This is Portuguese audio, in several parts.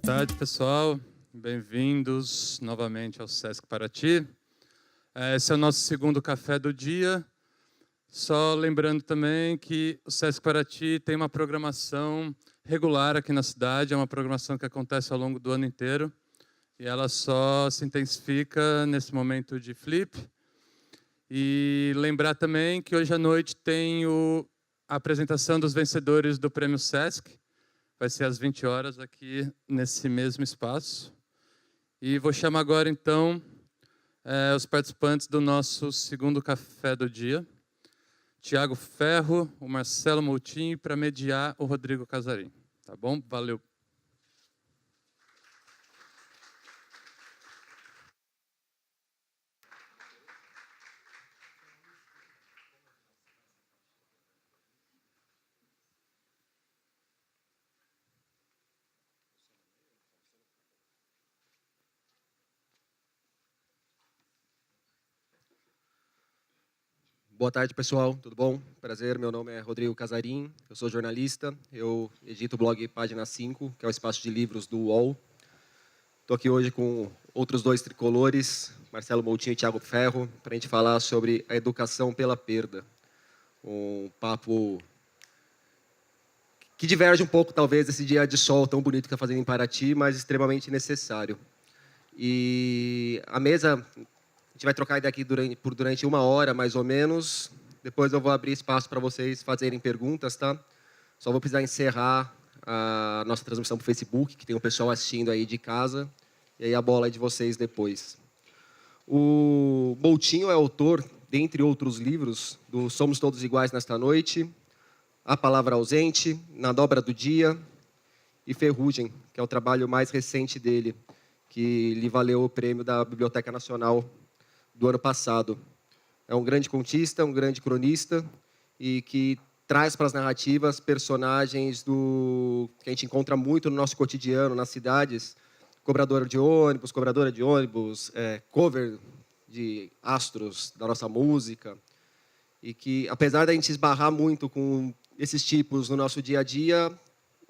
tarde, pessoal. Bem-vindos novamente ao Sesc Paraty. Esse é o nosso segundo café do dia. Só lembrando também que o Sesc Paraty tem uma programação regular aqui na cidade, é uma programação que acontece ao longo do ano inteiro e ela só se intensifica nesse momento de flip. E lembrar também que hoje à noite tem a apresentação dos vencedores do Prêmio Sesc. Vai ser às 20 horas aqui nesse mesmo espaço. E vou chamar agora, então, os participantes do nosso segundo café do dia. Tiago Ferro, o Marcelo Moutinho, para mediar o Rodrigo Casarim. Tá bom? Valeu. Boa tarde, pessoal. Tudo bom? Prazer, meu nome é Rodrigo Casarim, eu sou jornalista, eu edito o blog Página 5, que é o espaço de livros do UOL. Estou aqui hoje com outros dois tricolores, Marcelo Moutinho e Tiago Ferro, para a gente falar sobre a educação pela perda. Um papo que diverge um pouco, talvez, desse dia de sol tão bonito que está fazendo em Paraty, mas extremamente necessário. E a mesa... A gente vai trocar ideia aqui durante 1 hora, mais ou menos. Depois eu vou abrir espaço para vocês fazerem perguntas, tá? Só vou precisar encerrar a nossa transmissão para o Facebook, que tem o pessoal assistindo aí de casa. E aí a bola é de vocês depois. O Moutinho é autor, dentre outros livros, do Somos Todos Iguais Nesta Noite, A Palavra Ausente, Na Dobra do Dia e Ferrugem, que é o trabalho mais recente dele, que lhe valeu o prêmio da Biblioteca Nacional do ano passado. É um grande contista, um grande cronista e que traz para as narrativas personagens que a gente encontra muito no nosso cotidiano, nas cidades, cobradora de ônibus, cover de astros da nossa música, e que, apesar da gente esbarrar muito com esses tipos no nosso dia a dia,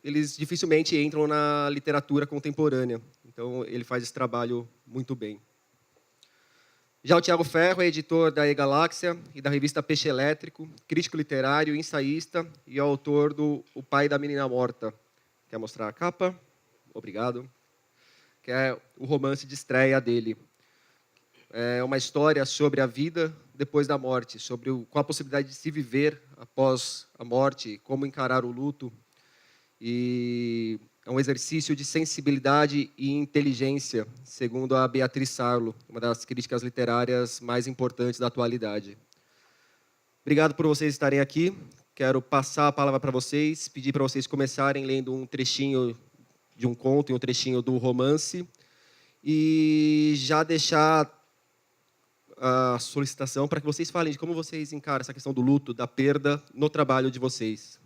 eles dificilmente entram na literatura contemporânea. Então, ele faz esse trabalho muito bem. Já o Tiago Ferro é editor da E-Galáxia e da revista Peixe Elétrico, crítico literário, ensaísta e autor do O Pai da Menina Morta. Quer mostrar a capa? Obrigado. Que é o romance de estreia dele. É uma história sobre a vida depois da morte, sobre qual a possibilidade de se viver após a morte, como encarar o luto. E é um exercício de sensibilidade e inteligência, segundo a Beatriz Sarlo, uma das críticas literárias mais importantes da atualidade. Obrigado por vocês estarem aqui. Quero passar a palavra para vocês, pedir para vocês começarem lendo um trechinho de um conto e um trechinho do romance, e já deixar a solicitação para que vocês falem de como vocês encaram essa questão do luto, da perda, no trabalho de vocês.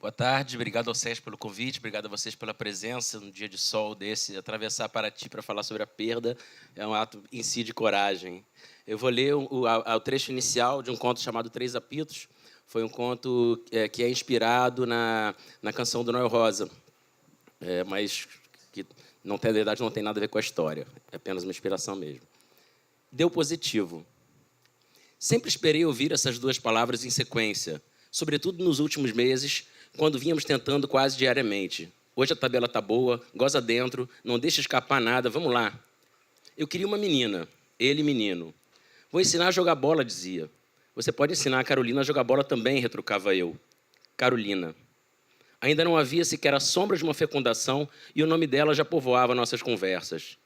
Boa tarde, obrigado ao Sesc pelo convite, obrigado a vocês pela presença num dia de sol desse. Atravessar Paraty para falar sobre a perda é um ato em si de coragem. Eu vou ler o trecho inicial de um conto chamado Três Apitos. Foi um conto que é inspirado na canção do Noel Rosa, mas que, na verdade, não tem nada a ver com a história, é apenas uma inspiração mesmo. Deu positivo. Sempre esperei ouvir essas duas palavras em sequência, sobretudo nos últimos meses, quando vínhamos tentando quase diariamente. Hoje a tabela está boa, goza dentro, não deixa escapar nada, vamos lá. Eu queria uma menina, ele menino. Vou ensinar a jogar bola, dizia. Você pode ensinar a Carolina a jogar bola também, retrucava eu. Carolina. Ainda não havia sequer a sombra de uma fecundação e o nome dela já povoava nossas conversas.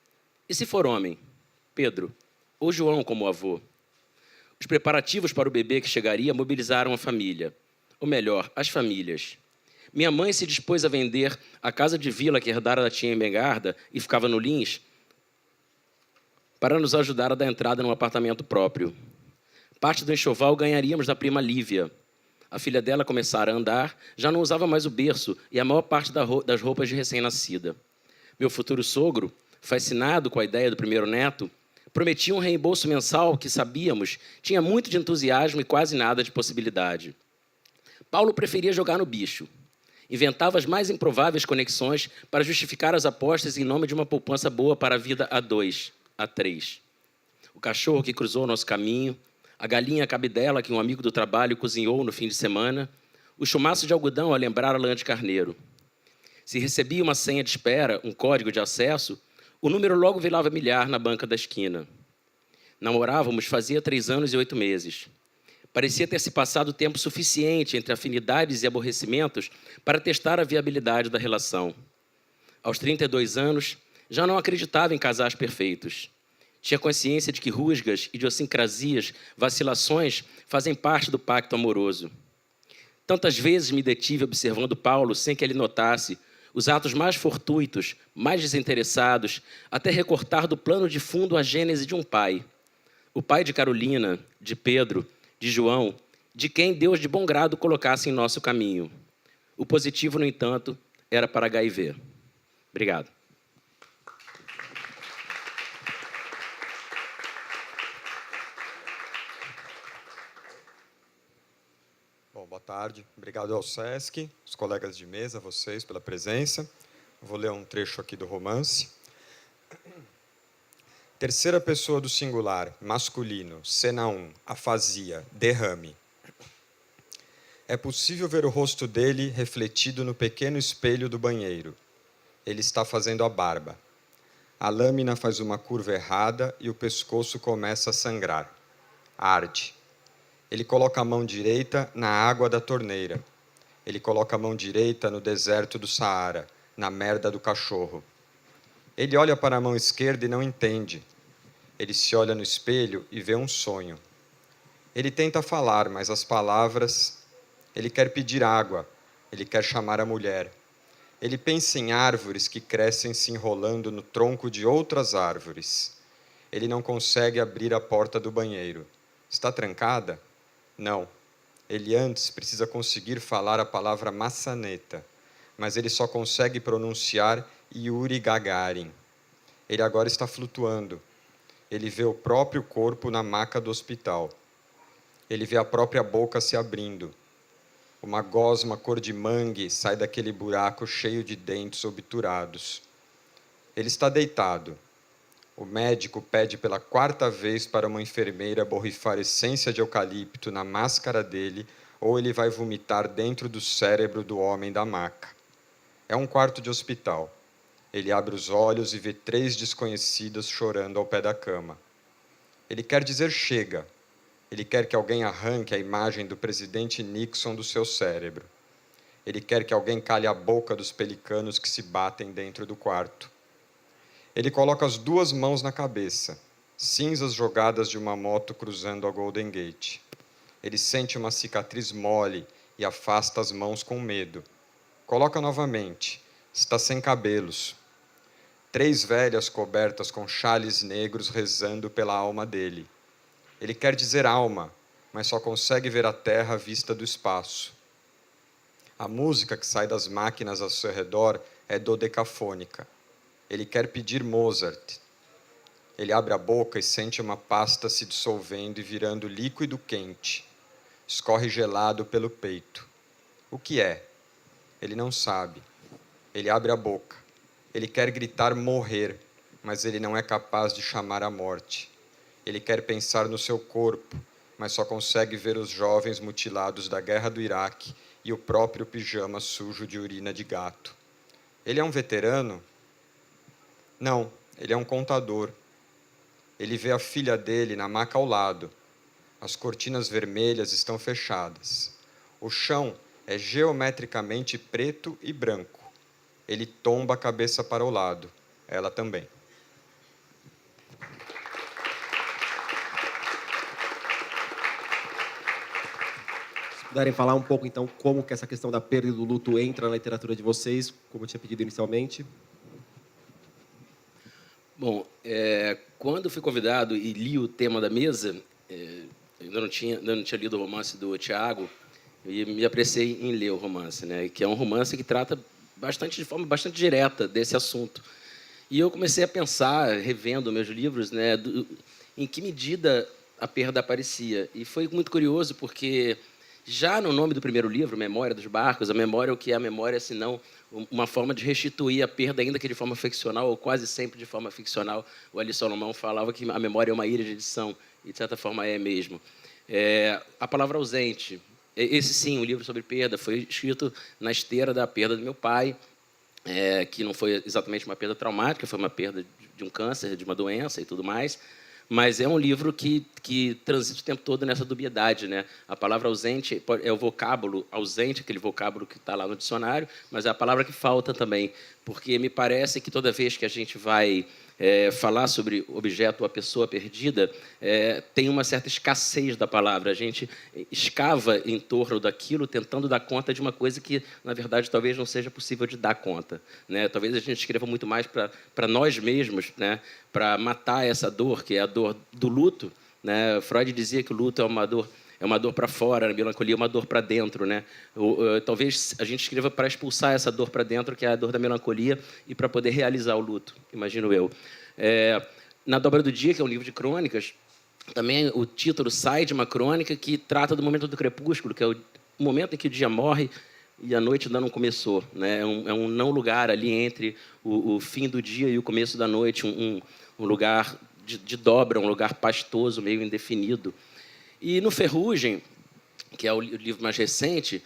E se for homem? Pedro. Ou João como avô. Os preparativos para o bebê que chegaria mobilizaram a família. Ou melhor, as famílias. Minha mãe se dispôs a vender a casa de vila que herdara da tia Embegarda e ficava no Lins para nos ajudar a dar entrada num apartamento próprio. Parte do enxoval ganharíamos da prima Lívia. A filha dela começara a andar, já não usava mais o berço e a maior parte das roupas de recém-nascida. Meu futuro sogro, fascinado com a ideia do primeiro neto, prometia um reembolso mensal que, sabíamos, tinha muito de entusiasmo e quase nada de possibilidade. Paulo preferia jogar no bicho. Inventava as mais improváveis conexões para justificar as apostas em nome de uma poupança boa para a vida a 2, a 3. O cachorro que cruzou o nosso caminho, a galinha cabidela que um amigo do trabalho cozinhou no fim de semana, o chumaço de algodão a lembrar a lã de carneiro. Se recebia uma senha de espera, um código de acesso, o número logo virava milhar na banca da esquina. Namorávamos fazia 3 anos e 8 meses. Parecia ter se passado tempo suficiente entre afinidades e aborrecimentos para testar a viabilidade da relação. Aos 32 anos, já não acreditava em casais perfeitos. Tinha consciência de que rusgas, idiosincrasias, vacilações fazem parte do pacto amoroso. Tantas vezes me detive observando Paulo sem que ele notasse os atos mais fortuitos, mais desinteressados, até recortar do plano de fundo a gênese de um pai. O pai de Carolina, de Pedro, de João, de quem Deus de bom grado colocasse em nosso caminho. O positivo, no entanto, era para HIV. Obrigado. Bom, boa tarde. Obrigado ao SESC, os colegas de mesa, vocês, pela presença. Vou ler um trecho aqui do romance. Terceira pessoa do singular, masculino, cena 1, afasia, derrame. É possível ver o rosto dele refletido no pequeno espelho do banheiro. Ele está fazendo a barba. A lâmina faz uma curva errada e o pescoço começa a sangrar. Arde. Ele coloca a mão direita na água da torneira. Ele coloca a mão direita no deserto do Saara, na merda do cachorro. Ele olha para a mão esquerda e não entende. Ele se olha no espelho e vê um sonho. Ele tenta falar, mas as palavras... Ele quer pedir água. Ele quer chamar a mulher. Ele pensa em árvores que crescem se enrolando no tronco de outras árvores. Ele não consegue abrir a porta do banheiro. Está trancada? Não. Ele antes precisa conseguir falar a palavra maçaneta, mas ele só consegue pronunciar Yuri Gagarin. Ele agora está flutuando. Ele vê o próprio corpo na maca do hospital. Ele vê a própria boca se abrindo. Uma gosma cor de mangue sai daquele buraco cheio de dentes obturados. Ele está deitado. O médico pede pela 4ª vez para uma enfermeira borrifar essência de eucalipto na máscara dele, ou ele vai vomitar dentro do cérebro do homem da maca. É um quarto de hospital. Ele abre os olhos e vê 3 desconhecidas chorando ao pé da cama. Ele quer dizer chega. Ele quer que alguém arranque a imagem do presidente Nixon do seu cérebro. Ele quer que alguém cale a boca dos pelicanos que se batem dentro do quarto. Ele coloca as 2 mãos na cabeça, cinzas jogadas de uma moto cruzando a Golden Gate. Ele sente uma cicatriz mole e afasta as mãos com medo. Coloca novamente. Está sem cabelos. 3 velhas cobertas com xales negros rezando pela alma dele. Ele quer dizer alma, mas só consegue ver a terra vista do espaço. A música que sai das máquinas ao seu redor é dodecafônica. Ele quer pedir Mozart. Ele abre a boca e sente uma pasta se dissolvendo e virando líquido quente. Escorre gelado pelo peito. O que é? Ele não sabe. Ele abre a boca. Ele quer gritar morrer, mas ele não é capaz de chamar a morte. Ele quer pensar no seu corpo, mas só consegue ver os jovens mutilados da guerra do Iraque e o próprio pijama sujo de urina de gato. Ele é um veterano? Não, ele é um contador. Ele vê a filha dele na maca ao lado. As cortinas vermelhas estão fechadas. O chão é geometricamente preto e branco. Ele tomba a cabeça para o lado. Ela também. Se puderem falar um pouco, então, como que essa questão da perda e do luto entra na literatura de vocês, como eu tinha pedido inicialmente. Bom, quando fui convidado e li o tema da mesa, eu ainda não tinha lido o romance do Tiago, e me apressei em ler o romance, né? Que é um romance que trata de forma bastante direta desse assunto. E eu comecei a pensar, revendo meus livros, né, em que medida a perda aparecia. E foi muito curioso, porque Já no nome do primeiro livro, Memória dos Barcos, a memória, o que é a memória, senão uma forma de restituir a perda, ainda que de forma ficcional, ou quase sempre de forma ficcional. O Ali Solomão falava que a memória é uma ilha de edição, e de certa forma é mesmo. A palavra ausente, esse sim, um livro sobre perda, foi escrito na esteira da perda do meu pai, que não foi exatamente uma perda traumática, foi uma perda de um câncer, de uma doença e tudo mais, mas é um livro que transita o tempo todo nessa dubiedade, né? A palavra ausente é o vocábulo ausente, aquele vocábulo que está lá no dicionário, mas é a palavra que falta também, porque me parece que toda vez que a gente vai falar sobre objeto ou a pessoa perdida, tem uma certa escassez da palavra. A gente escava em torno daquilo, tentando dar conta de uma coisa que, na verdade, talvez não seja possível de dar conta, né? Talvez a gente escreva muito mais para nós mesmos, né? Para matar essa dor, que é a dor do luto, né? Freud dizia que o luto é uma dor para fora, a melancolia é uma dor para dentro, né? Talvez a gente escreva para expulsar essa dor para dentro, que é a dor da melancolia, e para poder realizar o luto, imagino eu. Na Dobra do Dia, que é um livro de crônicas, também o título sai de uma crônica que trata do momento do crepúsculo, que é o momento em que o dia morre e a noite ainda não começou, né? É um não lugar ali entre o fim do dia e o começo da noite, um lugar de dobra, um lugar pastoso, meio indefinido. E no Ferrugem, que é o livro mais recente,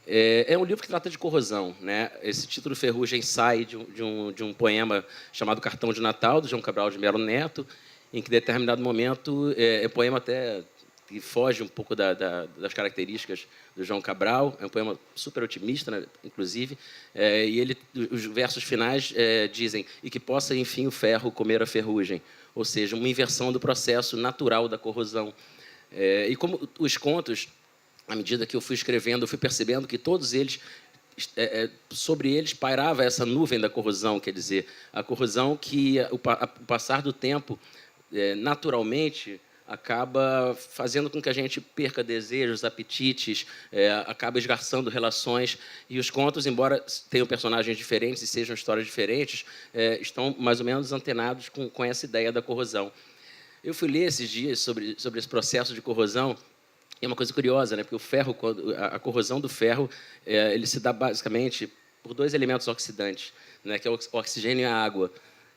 é um livro que trata de corrosão, né? Esse título Ferrugem sai de um poema chamado Cartão de Natal, do João Cabral de Melo Neto, em que, em determinado momento, um poema até que foge um pouco das características do João Cabral, é um poema super otimista, né, inclusive, e os versos finais dizem: e que possa, enfim, o ferro comer a ferrugem, ou seja, uma inversão do processo natural da corrosão. E como os contos, à medida que eu fui escrevendo, eu fui percebendo que todos eles, sobre eles pairava essa nuvem da corrosão, quer dizer, a corrosão que, o passar do tempo, naturalmente, acaba fazendo com que a gente perca desejos, apetites, acaba esgarçando relações. E os contos, embora tenham personagens diferentes e sejam histórias diferentes, estão mais ou menos antenados com essa ideia da corrosão. Eu fui ler esses dias sobre esse processo de corrosão. É uma coisa curiosa, né? Porque o ferro, a corrosão do ferro, ele se dá basicamente por dois elementos oxidantes, né? Que é o oxigênio e a água.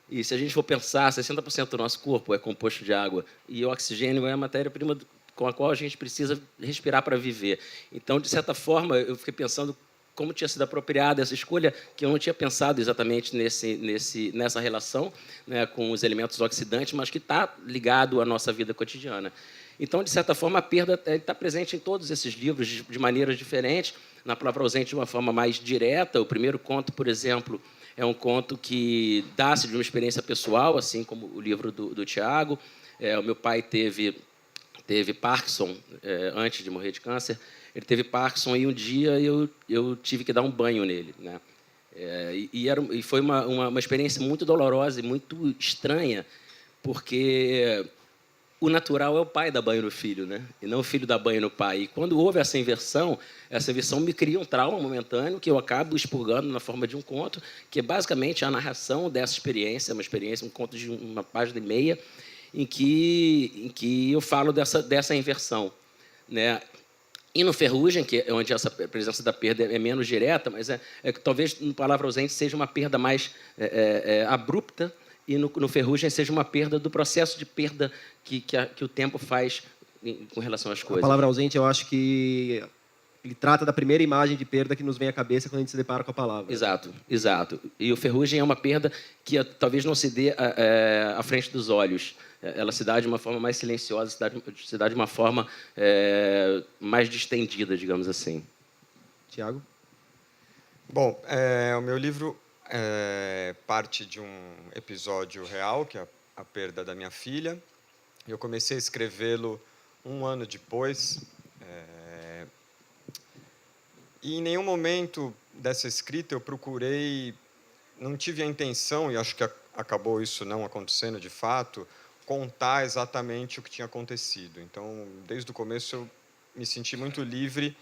E se a gente for pensar, 60% do nosso corpo é composto de água, e o oxigênio é a matéria-prima com a qual a gente precisa respirar para viver. Então, de certa forma, eu fiquei pensando como tinha sido apropriada essa escolha, que eu não tinha pensado exatamente nessa relação, né, com os elementos oxidantes, mas que está ligado à nossa vida cotidiana. Então, de certa forma, a perda está presente em todos esses livros, de maneiras diferentes. Na Palavra Ausente, de uma forma mais direta. O primeiro conto, por exemplo, é um conto que dá-se de uma experiência pessoal, assim como o livro do Tiago. O meu pai teve Parkinson antes de morrer de câncer. Ele teve Parkinson e um dia eu tive que dar um banho nele, né? E foi uma experiência muito dolorosa e muito estranha, porque o natural é o pai dar banho no filho, né? E não o filho dar banho no pai. E quando houve essa inversão me cria um trauma momentâneo que eu acabo expurgando na forma de um conto, que é basicamente a narração dessa experiência, um conto de uma página e meia, em que eu falo dessa inversão, né? E no Ferrugem, que é onde essa presença da perda é menos direta, mas que talvez no Palavra Ausente seja uma perda mais abrupta, e no Ferrugem seja uma perda do processo de perda que o tempo faz com relação às coisas. A Palavra Ausente, eu acho que ele trata da primeira imagem de perda que nos vem à cabeça quando a gente se depara com a palavra. Exato, exato. E o Ferrugem é uma perda que talvez não se dê à frente dos olhos. Ela se dá de uma forma mais silenciosa, se dá de uma forma mais distendida, digamos assim. Tiago? Bom, o meu livro parte de um episódio real, que é a perda da minha filha. Eu comecei a escrevê-lo um ano depois. E em nenhum momento dessa escrita eu procurei, não tive a intenção, e acho que acabou isso não acontecendo de fato, contar exatamente o que tinha acontecido. Então, desde o começo, eu me senti muito livre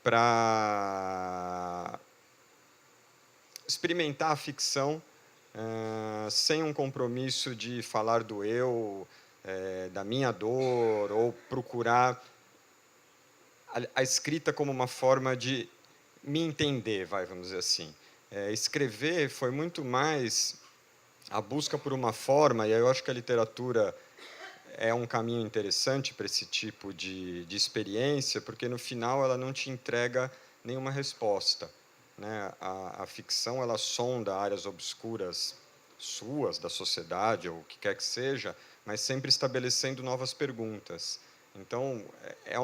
para experimentar a ficção sem um compromisso de falar do eu, da minha dor, ou procurar a escrita como uma forma de me entender, vamos dizer assim. Escrever foi muito mais a busca por uma forma, e aí eu acho que a literatura é um caminho interessante para esse tipo de experiência, porque no final ela não te entrega nenhuma resposta, né? A ficção ela sonda áreas obscuras suas, da sociedade, ou o que quer que seja, mas sempre estabelecendo novas perguntas. Então, é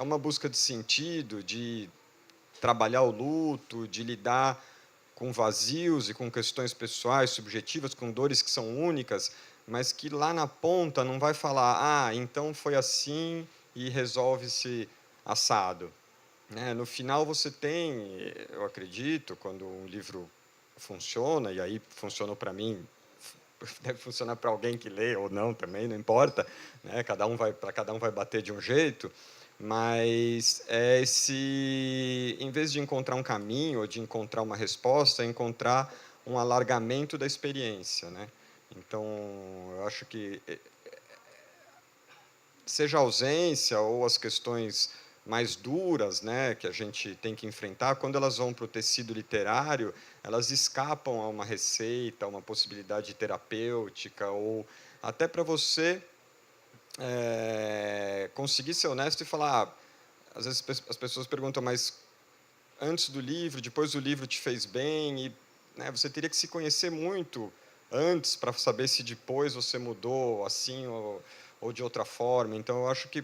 uma busca de sentido, de trabalhar o luto, de lidar com vazios e com questões pessoais, subjetivas, com dores que são únicas, mas que lá na ponta não vai falar, então foi assim e resolve-se assado. Né? No final você tem, eu acredito, quando um livro funciona, e aí funcionou para mim, deve funcionar para alguém que lê ou não também, não importa, né? Cada um vai bater de um jeito, mas em vez de encontrar um caminho ou de encontrar uma resposta, é encontrar um alargamento da experiência, né? Então, eu acho que seja a ausência ou as questões mais duras, né, que a gente tem que enfrentar, quando elas vão para o tecido literário, elas escapam a uma receita, a uma possibilidade terapêutica, ou até para você conseguir ser honesto e falar, às vezes as pessoas perguntam, mas antes do livro, depois do livro te fez bem, e né, você teria que se conhecer muito antes para saber se depois você mudou assim ou de outra forma. Então, eu acho que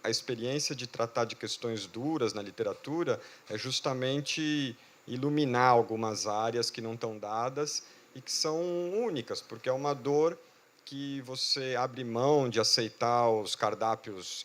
a experiência de tratar de questões duras na literatura é justamente iluminar algumas áreas que não estão dadas e que são únicas, porque é uma dor que você abre mão de aceitar os cardápios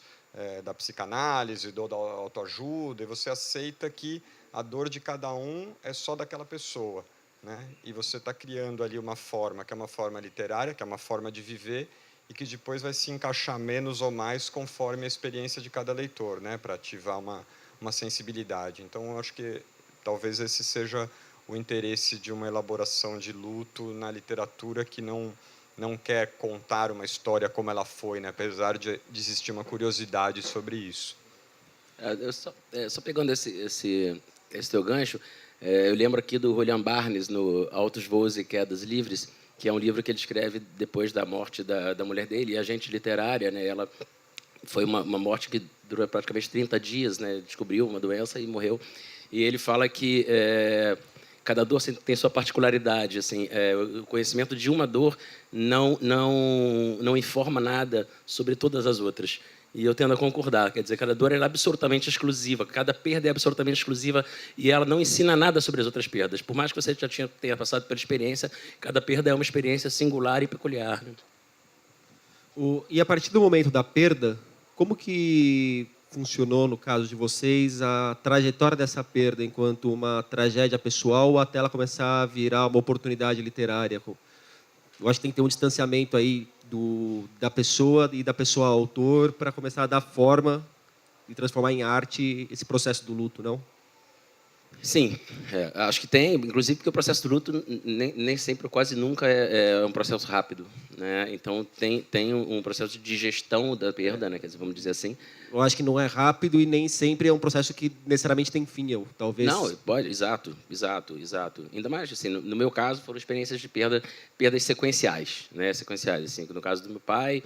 da psicanálise, da autoajuda, e você aceita que a dor de cada um é só daquela pessoa, né? E você está criando ali uma forma, que é uma forma literária, que é uma forma de viver, e que depois vai se encaixar menos ou mais conforme a experiência de cada leitor, né? Para ativar uma sensibilidade. Então, eu acho que talvez esse seja o interesse de uma elaboração de luto na literatura, que não quer contar uma história como ela foi, né? Apesar de existir uma curiosidade sobre isso. Só pegando esse teu gancho, eu lembro aqui do William Barnes, no Altos Voos e Quedas Livres, que é um livro que ele escreve depois da morte da mulher dele, e a agente literária, né? Ela foi uma morte que durou praticamente 30 dias, né? Descobriu uma doença e morreu. E ele fala que cada dor tem sua particularidade, assim, o conhecimento de uma dor não informa nada sobre todas as outras. E eu tendo a concordar, quer dizer, cada dor é absolutamente exclusiva, cada perda é absolutamente exclusiva e ela não ensina nada sobre as outras perdas. Por mais que você já tenha passado pela experiência, cada perda é uma experiência singular e peculiar. Né? E a partir do momento da perda, como que funcionou, no caso de vocês, a trajetória dessa perda enquanto uma tragédia pessoal até ela começar a virar uma oportunidade literária? Eu acho que tem que ter um distanciamento aí da pessoa e da pessoa autor para começar a dar forma e transformar em arte esse processo do luto, não? Sim, acho que tem, inclusive porque o processo do luto nem sempre, quase nunca é um processo rápido, né? Então tem um processo de digestão da perda, né? Quer dizer, vamos dizer assim. Eu acho que não é rápido e nem sempre é um processo que necessariamente tem fim, talvez. Não, pode, exato. Ainda mais assim, no meu caso foram experiências de perdas sequenciais, né? Sequenciais, assim, no caso do meu pai,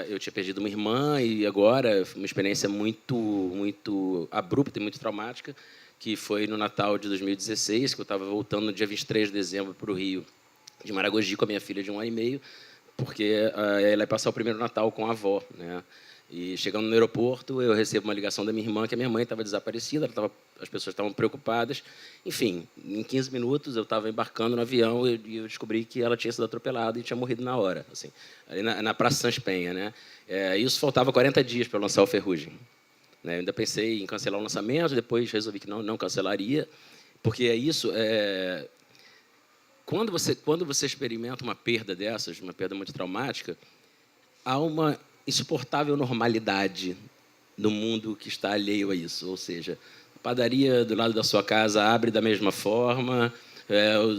eu tinha perdido uma irmã e agora uma experiência muito abrupta e muito traumática, que foi no Natal de 2016, que eu estava voltando no dia 23 de dezembro para o Rio, de Maragogi, com a minha filha de 1 ano e meio, porque ela ia passar o primeiro Natal com a avó, né? E chegando no aeroporto, eu recebo uma ligação da minha irmã, que a minha mãe estava desaparecida, as pessoas estavam preocupadas. Enfim, em 15 minutos eu estava embarcando no avião e eu descobri que ela tinha sido atropelada e tinha morrido na hora, assim, ali na Praça Sans Penha, né? Isso faltava 40 dias para lançar o Ferrugem. Eu ainda pensei em cancelar o lançamento, depois resolvi que não cancelaria, porque quando você experimenta uma perda dessas, uma perda muito traumática, há uma insuportável normalidade no mundo que está alheio a isso. Ou seja, a padaria do lado da sua casa abre da mesma forma,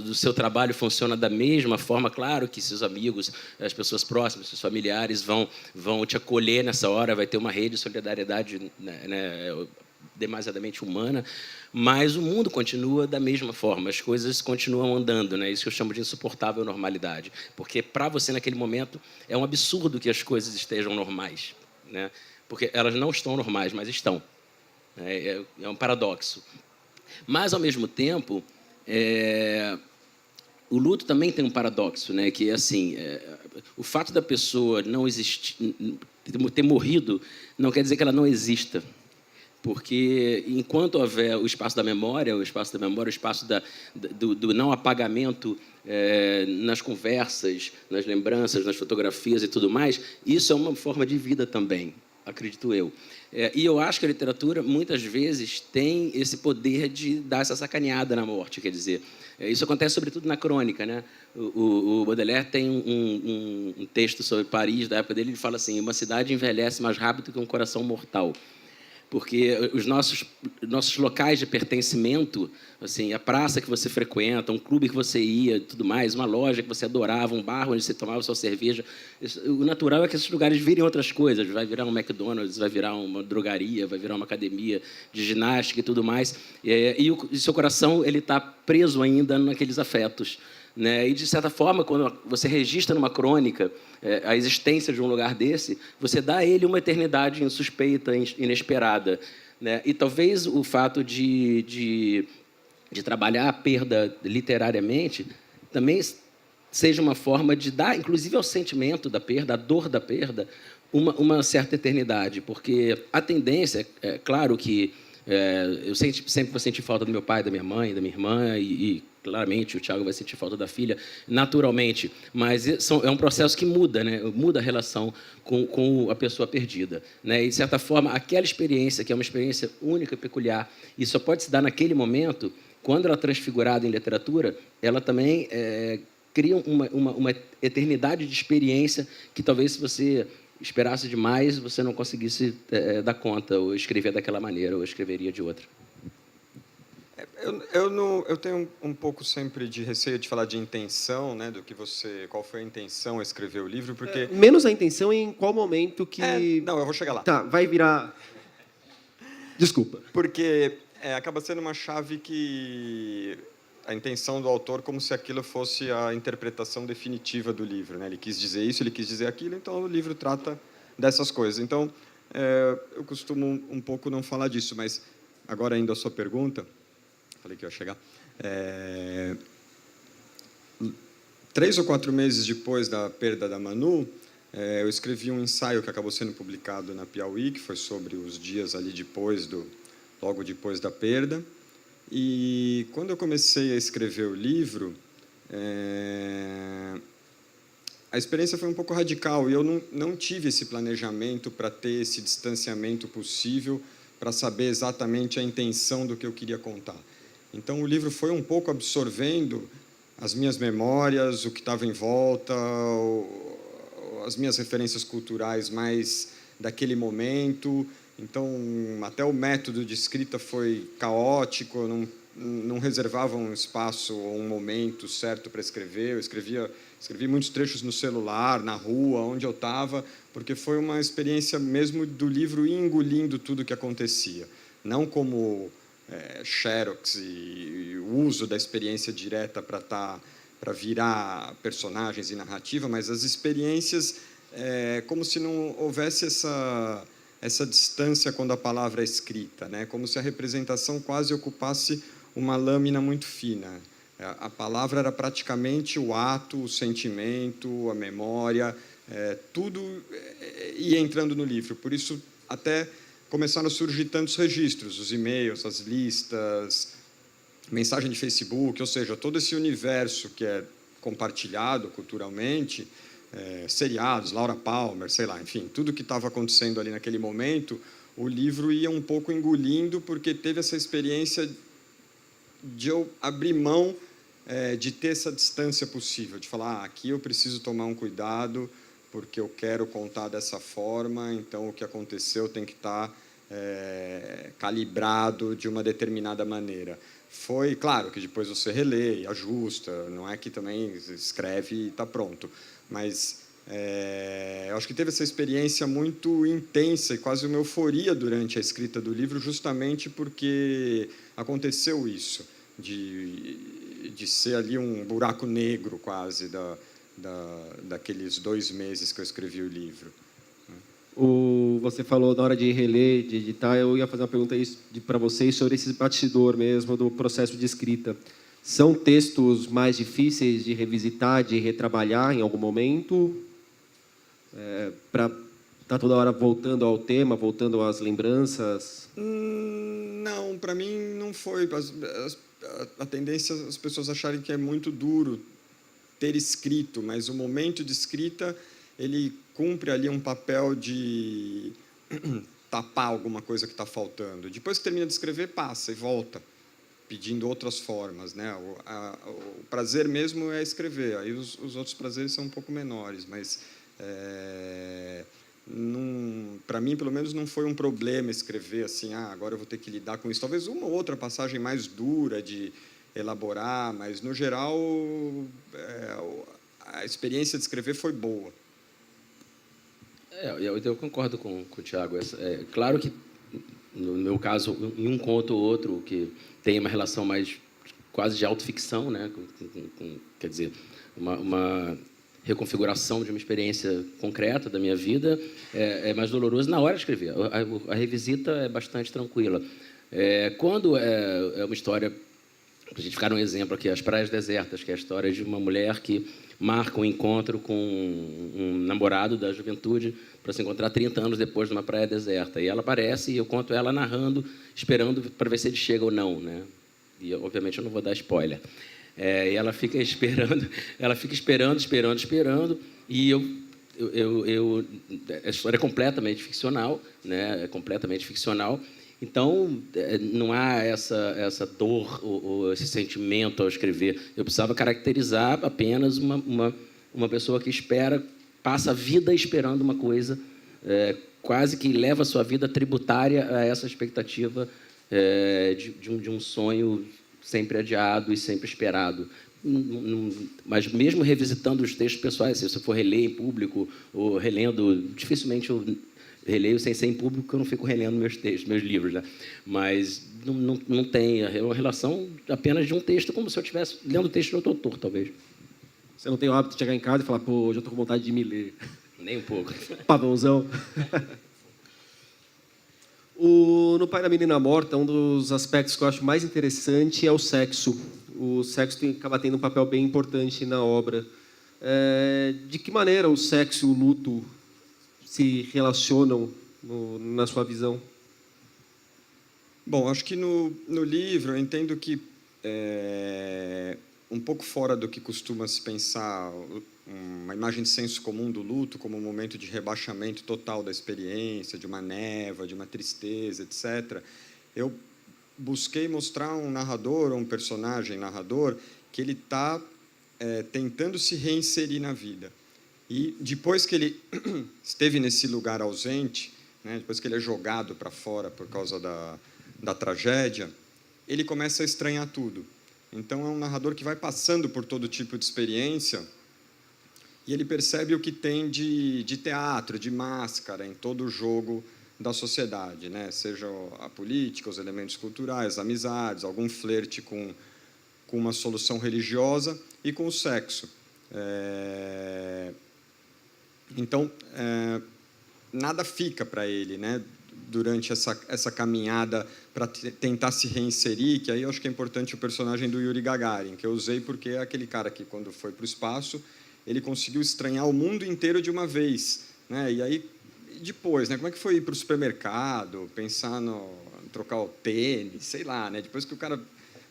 o seu trabalho funciona da mesma forma. Claro que seus amigos, as pessoas próximas, seus familiares vão te acolher nessa hora, vai ter uma rede de solidariedade, né, demasiadamente humana, mas o mundo continua da mesma forma, as coisas continuam andando, né? Isso que eu chamo de insuportável normalidade, porque para você naquele momento é um absurdo que as coisas estejam normais, né? Porque elas não estão normais, mas estão. É um paradoxo. Mas, ao mesmo tempo, o luto também tem um paradoxo, né? Que é assim, o fato da pessoa não existir, ter morrido, não quer dizer que ela não exista. Porque, enquanto houver o espaço da memória, o espaço do não apagamento nas conversas, nas lembranças, nas fotografias e tudo mais, isso é uma forma de vida também, acredito eu. E eu acho que a literatura, muitas vezes, tem esse poder de dar essa sacaneada na morte, quer dizer, isso acontece sobretudo na crônica, né? O Baudelaire tem um texto sobre Paris, da época dele, ele fala assim: uma cidade envelhece mais rápido que um coração mortal. Porque os nossos locais de pertencimento, assim, a praça que você frequenta, um clube que você ia, tudo mais, uma loja que você adorava, um bar onde você tomava sua cerveja, o natural é que esses lugares virem outras coisas. Vai virar um McDonald's, vai virar uma drogaria, vai virar uma academia de ginástica e tudo mais. E o seu coração ele está preso ainda naqueles afetos, né? E, de certa forma, quando você registra numa crônica a existência de um lugar desse, você dá a ele uma eternidade insuspeita, inesperada, né? E talvez o fato de trabalhar a perda literariamente também seja uma forma de dar, inclusive ao sentimento da perda, à dor da perda, uma certa eternidade. Porque a tendência, é claro que eu sempre vou sentir falta do meu pai, da minha mãe, da minha irmã, e claramente o Tiago vai sentir falta da filha, naturalmente, mas é um processo que muda, né? Muda a relação com a pessoa perdida, né? E, de certa forma, aquela experiência, que é uma experiência única, peculiar, e só pode se dar naquele momento, quando ela é transfigurada em literatura, ela também cria uma eternidade de experiência que talvez, se você esperasse demais, você não conseguisse dar conta, ou escrever daquela maneira, ou escreveria de outra. Eu tenho um pouco sempre de receio de falar de intenção, né, qual foi a intenção a escrever o livro, porque Menos a intenção em qual momento que... não, eu vou chegar lá. Tá, vai virar... Desculpa. Porque acaba sendo uma chave que a intenção do autor, como se aquilo fosse a interpretação definitiva do livro, né? Ele quis dizer isso, ele quis dizer aquilo, então o livro trata dessas coisas. Então, eu costumo um pouco não falar disso, mas agora indo à sua pergunta, falei que eu ia chegar. 3 ou 4 meses depois da perda da Manu, eu escrevi um ensaio que acabou sendo publicado na Piauí, que foi sobre os dias ali logo depois da perda. E quando eu comecei a escrever o livro, a experiência foi um pouco radical, e eu não tive esse planejamento para ter esse distanciamento possível, para saber exatamente a intenção do que eu queria contar. Então, o livro foi um pouco absorvendo as minhas memórias, o que estava em volta, as minhas referências culturais mais daquele momento. Então, até o método de escrita foi caótico, eu não reservava um espaço ou um momento certo para escrever. Eu escrevi muitos trechos no celular, na rua, onde eu estava, porque foi uma experiência mesmo do livro ir engolindo tudo o que acontecia. Não como xerox e o uso da experiência direta para virar personagens e narrativa, mas as experiências como se não houvesse essa distância quando a palavra é escrita, né? Como se a representação quase ocupasse uma lâmina muito fina. A palavra era praticamente o ato, o sentimento, a memória, tudo ia entrando no livro. Por isso, até começaram a surgir tantos registros, os e-mails, as listas, mensagem de Facebook, ou seja, todo esse universo que é compartilhado culturalmente, seriados, Laura Palmer, sei lá, enfim, tudo que estava acontecendo ali naquele momento, o livro ia um pouco engolindo, porque teve essa experiência de eu abrir mão de ter essa distância possível, de falar, aqui eu preciso tomar um cuidado, porque eu quero contar dessa forma, então o que aconteceu tem que estar calibrado de uma determinada maneira. foi, claro, que depois você relê e ajusta, não é que também escreve e está pronto, mas eu acho que teve essa experiência muito intensa e quase uma euforia durante a escrita do livro, justamente porque aconteceu isso, de ser ali um buraco negro quase daqueles 2 meses que eu escrevi o livro. Você falou na hora de reler, de editar, eu ia fazer uma pergunta para vocês sobre esse bastidor mesmo do processo de escrita. São textos mais difíceis de revisitar, de retrabalhar em algum momento? Para estar toda hora voltando ao tema, voltando às lembranças? Não, para mim não foi. A tendência é as pessoas acharem que é muito duro ter escrito, mas o momento de escrita ele cumpre ali um papel de tapar alguma coisa que está faltando. Depois que termina de escrever, passa e volta, pedindo outras formas, né? O prazer mesmo é escrever, aí os outros prazeres são um pouco menores, mas para mim, pelo menos, não foi um problema escrever assim, agora eu vou ter que lidar com isso. Talvez uma ou outra passagem mais dura de elaborar, mas, no geral, a experiência de escrever foi boa. Eu concordo com o Tiago. Claro que, no meu caso, em um conto ou outro, que tem uma relação mais quase de autoficção, né? Quer dizer, uma reconfiguração de uma experiência concreta da minha vida, é mais doloroso na hora de escrever. A revisita é bastante tranquila. Quando é uma história, para a gente ficar um exemplo aqui, As Praias Desertas, que é a história de uma mulher que marca um encontro com um namorado da juventude para se encontrar 30 anos depois numa praia deserta. E ela aparece e eu conto ela narrando, esperando para ver se ele chega ou não, né? E, obviamente, eu não vou dar spoiler. E ela fica esperando, e a história é completamente ficcional, né? É completamente ficcional. Então, não há essa dor ou esse sentimento ao escrever. Eu precisava caracterizar apenas uma pessoa que passa a vida esperando uma coisa, quase que leva a sua vida tributária a essa expectativa de um sonho sempre adiado e sempre esperado. Mas, mesmo revisitando os textos pessoais, se você for reler em público ou relendo, dificilmente eu releio sem ser em público, porque eu não fico relendo meus textos, meus livros, né? Mas não tem uma relação apenas de um texto, como se eu estivesse lendo o texto de outro autor, talvez. Você não tem o hábito de chegar em casa e falar, pô, hoje eu estou com vontade de me ler? Nem um pouco. Pavãozão. No Pai da Menina Morta, um dos aspectos que eu acho mais interessante é o sexo. O sexo acaba tendo um papel bem importante na obra. De que maneira o sexo e o luto se relacionam na sua visão? Bom, acho que no livro eu entendo que, um pouco fora do que costuma se pensar, uma imagem de senso comum do luto como um momento de rebaixamento total da experiência, de uma névoa, de uma tristeza, etc. Eu busquei mostrar um narrador, ou um personagem narrador, que ele está tentando se reinserir na vida. E depois que ele esteve nesse lugar ausente, né, depois que ele é jogado para fora por causa da tragédia, ele começa a estranhar tudo. Então, é um narrador que vai passando por todo tipo de experiência e ele percebe o que tem de teatro, de máscara em todo o jogo da sociedade, né? Seja a política, os elementos culturais, amizades, algum flerte com uma solução religiosa e com o sexo. Então, nada fica para ele, né? Durante essa caminhada para tentar se reinserir, que aí eu acho que é importante o personagem do Yuri Gagarin, que eu usei porque é aquele cara que, quando foi para o espaço, ele conseguiu estranhar o mundo inteiro de uma vez, né? E aí, depois, né? Como é que foi ir para o supermercado, pensar em trocar o tênis, sei lá, né? Depois que o cara...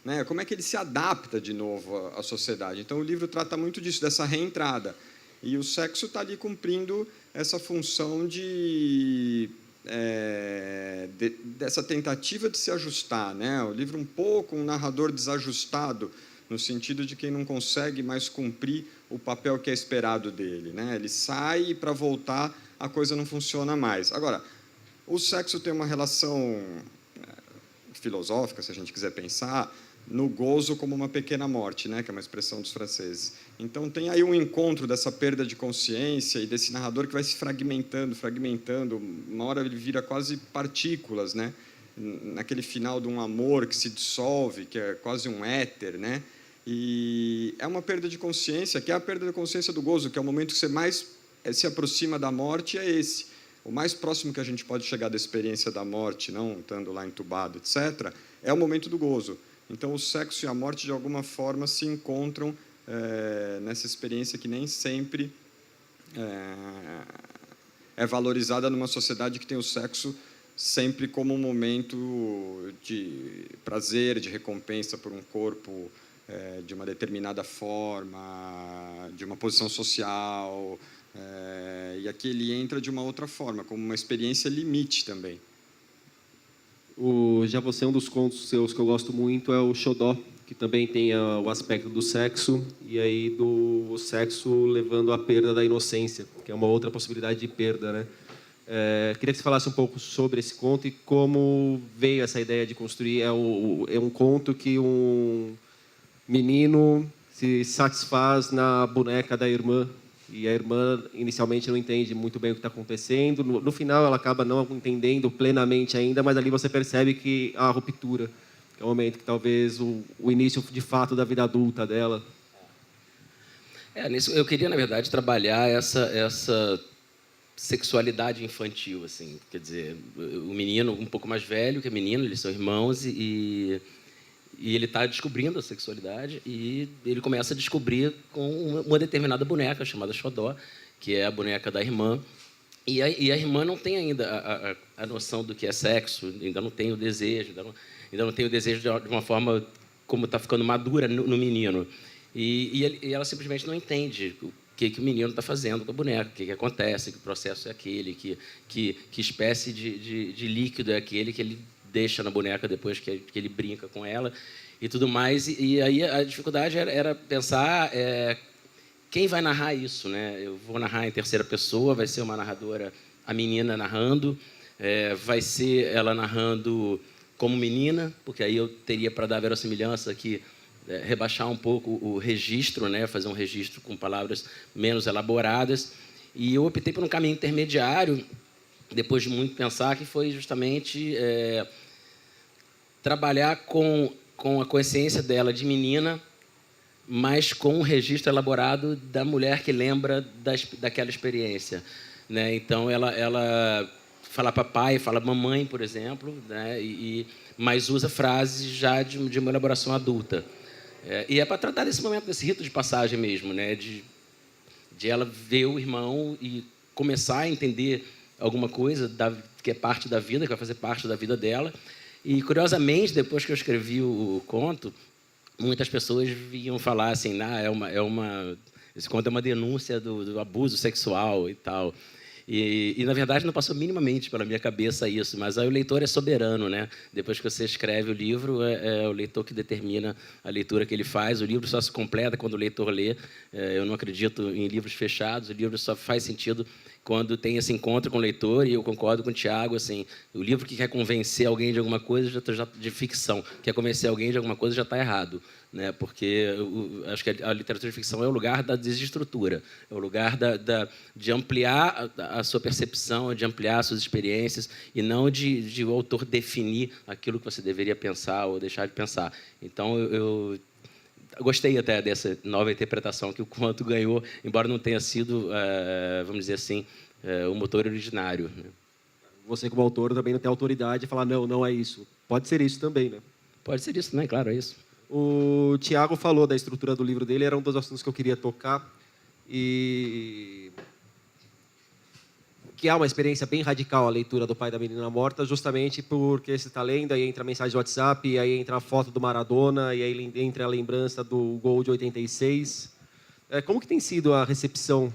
Né? Como é que ele se adapta de novo à sociedade? Então, o livro trata muito disso, dessa reentrada. E o sexo está ali cumprindo essa função dessa tentativa de se ajustar, né? O livro um pouco um narrador desajustado, no sentido de quem não consegue mais cumprir o papel que é esperado dele, né? Ele sai e, para voltar, a coisa não funciona mais. Agora, o sexo tem uma relação filosófica, se a gente quiser pensar, no gozo como uma pequena morte, né, que é uma expressão dos franceses. Então tem aí um encontro dessa perda de consciência e desse narrador que vai se fragmentando, fragmentando, uma hora ele vira quase partículas, né, naquele final de um amor que se dissolve, que é quase um éter, né, e é uma perda de consciência, que é a perda da consciência do gozo, que é o momento que você mais se aproxima da morte, é esse. O mais próximo que a gente pode chegar da experiência da morte, não estando lá entubado, etc., é o momento do gozo. Então, o sexo e a morte, de alguma forma, se encontram nessa experiência que nem sempre é valorizada numa sociedade que tem o sexo sempre como um momento de prazer, de recompensa por um corpo de uma determinada forma, de uma posição social. E aqui ele entra de uma outra forma, como uma experiência limite também. Já você, um dos contos seus que eu gosto muito é o Xodó, que também tem o aspecto do sexo, e aí do sexo levando à perda da inocência, que é uma outra possibilidade de perda, né? Queria que você falasse um pouco sobre esse conto e como veio essa ideia de construir. É um conto que um menino se satisfaz na boneca da irmã, e a irmã inicialmente não entende muito bem o que está acontecendo. No final, ela acaba não entendendo plenamente ainda, mas ali você percebe que há a ruptura, que é o momento que talvez o início de fato da vida adulta dela. Nisso eu queria, na verdade, trabalhar essa sexualidade infantil, assim, quer dizer, o menino um pouco mais velho que a menina, eles são irmãos e ele está descobrindo a sexualidade e ele começa a descobrir com uma determinada boneca chamada Xodó, que é a boneca da irmã. E a irmã não tem ainda a noção do que é sexo, ainda não tem o desejo, ainda não tem o desejo de uma forma como está ficando madura no menino. E ela simplesmente não entende o que o menino está fazendo com a boneca, o que acontece, que processo é aquele, que espécie de líquido é aquele que ele deixa na boneca depois que ele brinca com ela e tudo mais. E aí a dificuldade era pensar quem vai narrar isso, né? Eu vou narrar em terceira pessoa, vai ser uma narradora, a menina narrando, vai ser ela narrando como menina, porque aí eu teria para dar verossimilhança que rebaixar um pouco o registro, né? Fazer um registro com palavras menos elaboradas. E eu optei por um caminho intermediário, depois de muito pensar, que foi justamente trabalhar com a consciência dela de menina, mas com um registro elaborado da mulher que lembra daquela experiência, né? Então ela fala papai, fala mamãe, por exemplo, né? Mas usa frases já de uma elaboração adulta. E é para tratar desse momento, desse rito de passagem mesmo, né? De ela ver o irmão e começar a entender alguma coisa que é parte da vida, que vai fazer parte da vida dela. E, curiosamente, depois que eu escrevi o conto, muitas pessoas vinham falar assim, esse conto é uma denúncia do abuso sexual e tal. E, na verdade, não passou minimamente pela minha cabeça isso, mas aí o leitor é soberano, né? Depois que você escreve o livro, é o leitor que determina a leitura que ele faz. O livro só se completa quando o leitor lê. Eu não acredito em livros fechados, o livro só faz sentido quando tem esse encontro com o leitor, e eu concordo com o Tiago, assim, o livro que quer convencer alguém de alguma coisa, já de ficção, quer convencer alguém de alguma coisa, já está errado, né? Porque acho que a literatura de ficção é o lugar da desestrutura, é o lugar de ampliar a sua percepção, de ampliar as suas experiências, e não de o autor definir aquilo que você deveria pensar ou deixar de pensar. Então, eu gostei até dessa nova interpretação que o conto ganhou, embora não tenha sido, vamos dizer assim, o motor originário, né? Você, como autor, também não tem autoridade de falar, não é isso. Pode ser isso também, né? Pode ser isso, né? Claro, é isso. O Tiago falou da estrutura do livro dele, era um dos assuntos que eu queria tocar. E que é uma experiência bem radical a leitura do Pai da Menina Morta, justamente porque você está lendo, aí entra a mensagem do WhatsApp, aí entra a foto do Maradona, e aí entra a lembrança do gol de 86. Como que tem sido a recepção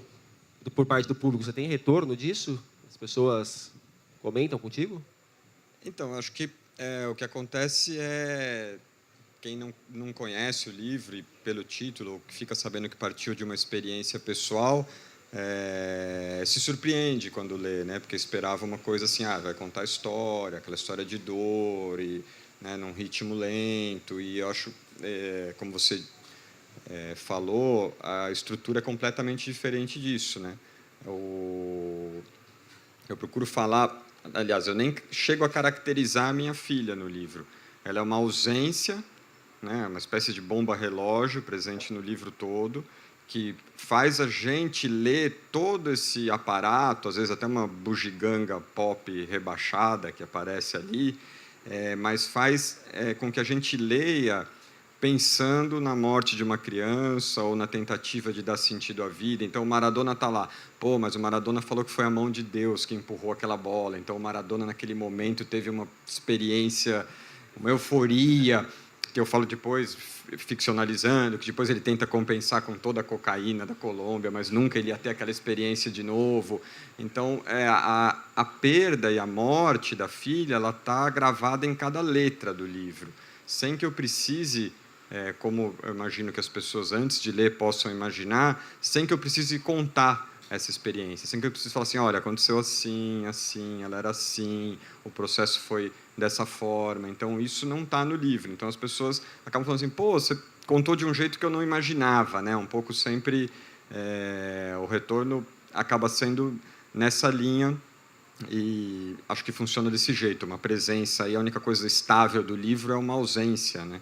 por parte do público? Você tem retorno disso? As pessoas comentam contigo? Então, acho que o que acontece é quem não conhece o livro e pelo título, que fica sabendo que partiu de uma experiência pessoal, se surpreende quando lê, né? Porque esperava uma coisa assim, vai contar a história, aquela história de dor, né, num ritmo lento, e eu acho, como você falou, a estrutura é completamente diferente disso, né? Eu procuro falar, aliás, eu nem chego a caracterizar a minha filha no livro. Ela é uma ausência, né, uma espécie de bomba-relógio presente no livro todo, que faz a gente ler todo esse aparato, às vezes até uma bugiganga pop rebaixada que aparece ali, mas faz com que a gente leia pensando na morte de uma criança ou na tentativa de dar sentido à vida. Então, o Maradona está lá. Pô, mas o Maradona falou que foi a mão de Deus que empurrou aquela bola. Então, o Maradona, naquele momento, teve uma experiência, uma euforia, que eu falo depois, ficcionalizando, que depois ele tenta compensar com toda a cocaína da Colômbia, mas nunca ele ia ter aquela experiência de novo. Então, a perda e a morte da filha, ela está gravada em cada letra do livro, sem que eu precise, como eu imagino que as pessoas antes de ler possam imaginar, sem que eu precise contar essa experiência, sem que eu precise falar assim, olha, aconteceu assim, assim, ela era assim, o processo foi dessa forma. Então, isso não está no livro. Então, as pessoas acabam falando assim, pô, você contou de um jeito que eu não imaginava, né? Um pouco sempre, o retorno acaba sendo nessa linha, e acho que funciona desse jeito, uma presença, e a única coisa estável do livro é uma ausência, né?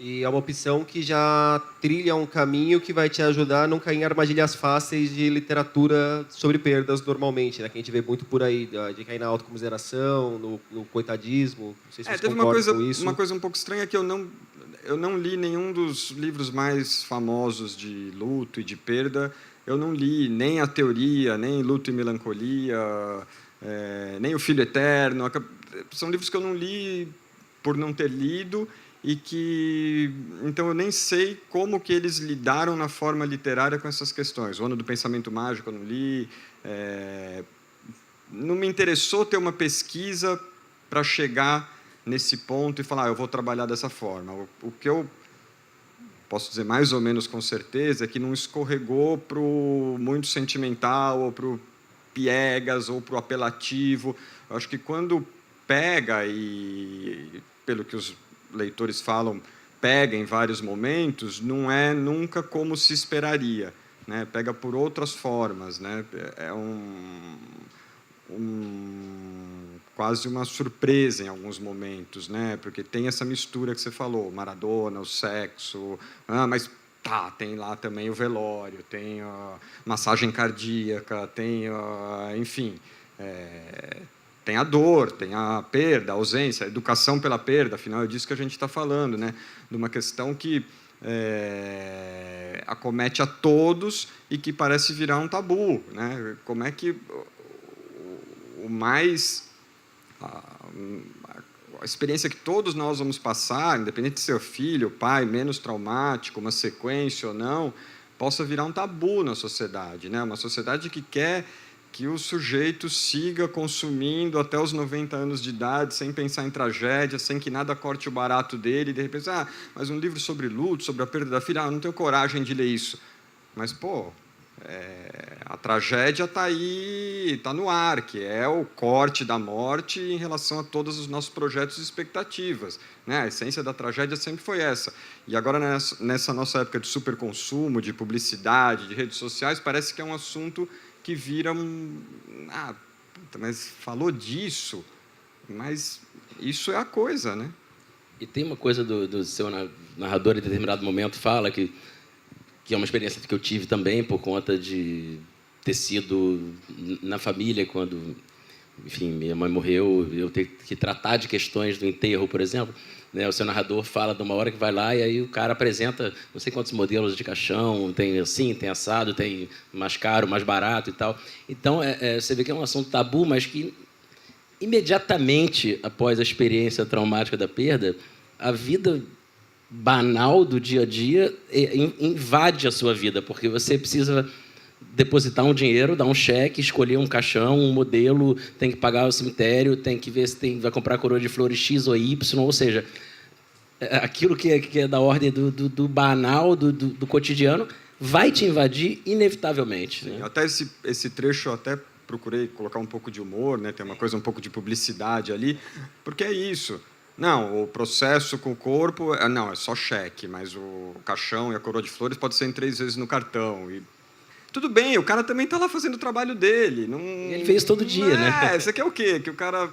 E é uma opção que já trilha um caminho que vai te ajudar a não cair em armadilhas fáceis de literatura sobre perdas normalmente, né? Que a gente vê muito por aí, de cair na autocomiseração, no coitadismo. Não sei se você teve concorda com isso. uma coisa um pouco estranha, que eu não li nenhum dos livros mais famosos de luto e de perda. Eu não li nem A Teoria, nem Luto e Melancolia, nem O Filho Eterno. São livros que eu não li por não ter lido, e que, então, eu nem sei como que eles lidaram na forma literária com essas questões. O Ano do Pensamento Mágico eu não li. Não me interessou ter uma pesquisa para chegar nesse ponto e falar, eu vou trabalhar dessa forma. O que eu posso dizer mais ou menos com certeza é que não escorregou para o muito sentimental, ou para o piegas, ou para o apelativo. Eu acho que quando pega, e pelo que os leitores falam, pega em vários momentos, não é nunca como se esperaria, né? Pega por outras formas, né? É quase uma surpresa em alguns momentos, né? Porque tem essa mistura que você falou, Maradona, o sexo, mas tem lá também o velório, tem a massagem cardíaca, tem, enfim, tem a dor, tem a perda, a ausência, a educação pela perda. Afinal, é disso que a gente está falando, né? De uma questão que acomete a todos e que parece virar um tabu, né? Como é que a experiência que todos nós vamos passar, independente de ser filho, pai, menos traumático, uma sequência ou não, possa virar um tabu na sociedade, né? Uma sociedade que quer que o sujeito siga consumindo até os 90 anos de idade, sem pensar em tragédia, sem que nada corte o barato dele, e de repente, mas um livro sobre luto, sobre a perda da filha, eu não tenho coragem de ler isso. Mas, a tragédia está aí, está no ar, que é o corte da morte em relação a todos os nossos projetos e expectativas, né? A essência da tragédia sempre foi essa. E agora, nessa nossa época de superconsumo, de publicidade, de redes sociais, parece que é um assunto que vira mas falou disso, mas isso é a coisa, né? E tem uma coisa do seu narrador, em determinado momento, fala que é uma experiência que eu tive também por conta de ter sido na família quando, enfim, minha mãe morreu, eu ter que tratar de questões do enterro, por exemplo, né? O seu narrador fala de uma hora que vai lá e aí o cara apresenta não sei quantos modelos de caixão, tem assim, tem assado, tem mais caro, mais barato e tal. Então, você vê que é um assunto tabu, mas que imediatamente após a experiência traumática da perda, a vida banal do dia a dia invade a sua vida, porque você precisa depositar um dinheiro, dar um cheque, escolher um caixão, um modelo, tem que pagar o cemitério, tem que ver se vai comprar coroa de flores X ou Y, ou seja, aquilo que é da ordem do banal, do cotidiano, vai te invadir inevitavelmente. Sim, né? Até esse trecho eu até procurei colocar um pouco de humor, né? Tem uma coisa um pouco de publicidade ali, porque é isso. Não, o processo com o corpo, não, é só cheque, mas o caixão e a coroa de flores pode ser em 3 vezes no cartão. E tudo bem, o cara também está lá fazendo o trabalho dele. Não, Ele fez todo dia, né? Você quer o quê? Que o cara...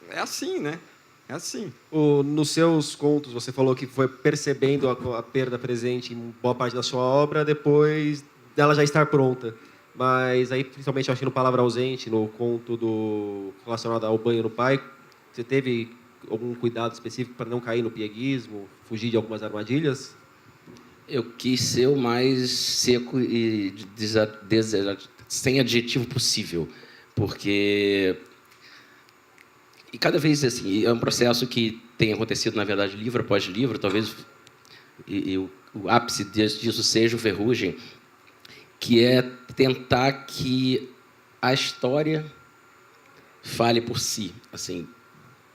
É assim, né? É assim. Nos seus contos, você falou que foi percebendo a perda presente em boa parte da sua obra depois dela já estar pronta. Mas aí, principalmente, eu acho que no Palavra Ausente, no conto relacionado ao banho no pai, você teve algum cuidado específico para não cair no pieguismo, fugir de algumas armadilhas? Eu quis ser o mais seco e sem adjetivo possível, porque... E cada vez, assim, é um processo que tem acontecido, na verdade, livro após livro, talvez o ápice disso seja o Ferrugem, que é tentar que a história fale por si, assim,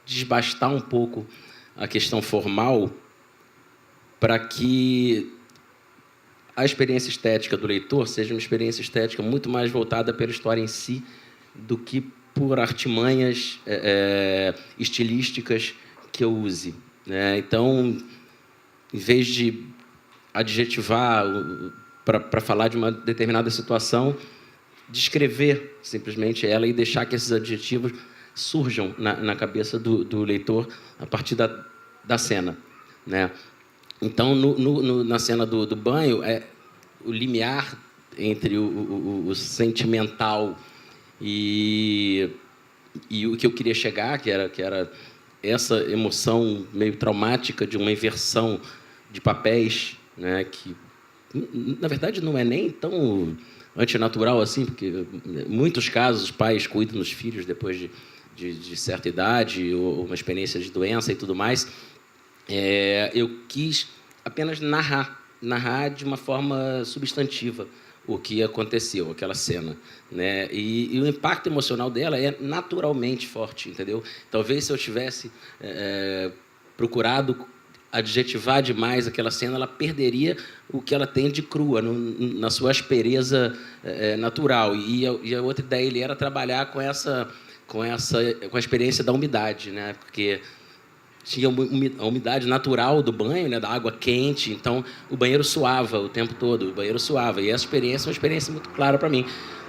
desbastar um pouco a questão formal para que a experiência estética do leitor seja uma experiência estética muito mais voltada pela história em si do que por artimanhas estilísticas que eu use, né? Então, em vez de adjetivar para falar de uma determinada situação, descrever simplesmente ela e deixar que esses adjetivos surjam na cabeça do leitor a partir da cena, né? Então, na cena do banho, o limiar entre o sentimental e o que eu queria chegar, que era essa emoção meio traumática de uma inversão de papéis, né, que, na verdade, não é nem tão antinatural assim, porque, em muitos casos, os pais cuidam dos filhos depois de certa idade, ou uma experiência de doença e tudo mais. Eu quis apenas narrar de uma forma substantiva o que aconteceu, aquela cena, né? E o impacto emocional dela é naturalmente forte, entendeu? Talvez se eu tivesse procurado adjetivar demais aquela cena, ela perderia o que ela tem de crua, na sua aspereza natural. E a outra ideia ele era trabalhar com a experiência da umidade, né? Porque tinha a umidade natural do banho, né, da água quente, então o banheiro suava o tempo todo, o banheiro suava, e essa experiência é uma experiência muito clara para mim.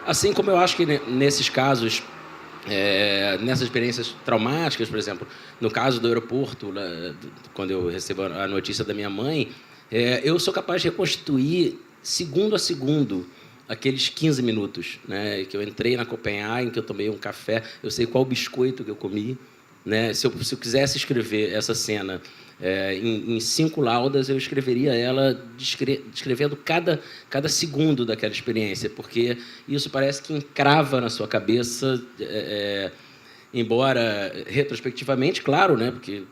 Assim como eu acho que nesses casos, nessas experiências traumáticas, por exemplo, no caso do aeroporto, quando eu recebo a notícia da minha mãe, eu sou capaz de reconstituir, segundo a segundo, aqueles 15 minutos, né, que eu entrei na Copenhagen, que eu tomei um café, eu sei qual biscoito que eu comi, né? Se eu quisesse escrever essa cena em 5 laudas, eu escreveria ela descrevendo cada segundo daquela experiência, porque isso parece que encrava na sua cabeça, embora retrospectivamente, claro, né? Porque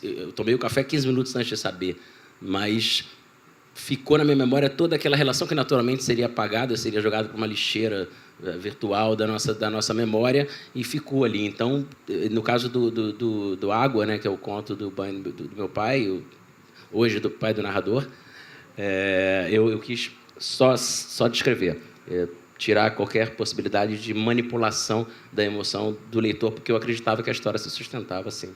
eu tomei o café 15 minutos antes de saber, mas ficou na minha memória toda aquela relação que naturalmente seria apagada, seria jogada para uma lixeira virtual da nossa memória, e ficou ali. Então, no caso do Água, né, que é o conto do banho do meu pai, hoje do pai do narrador, eu quis só descrever, tirar qualquer possibilidade de manipulação da emoção do leitor, porque eu acreditava que a história se sustentava assim.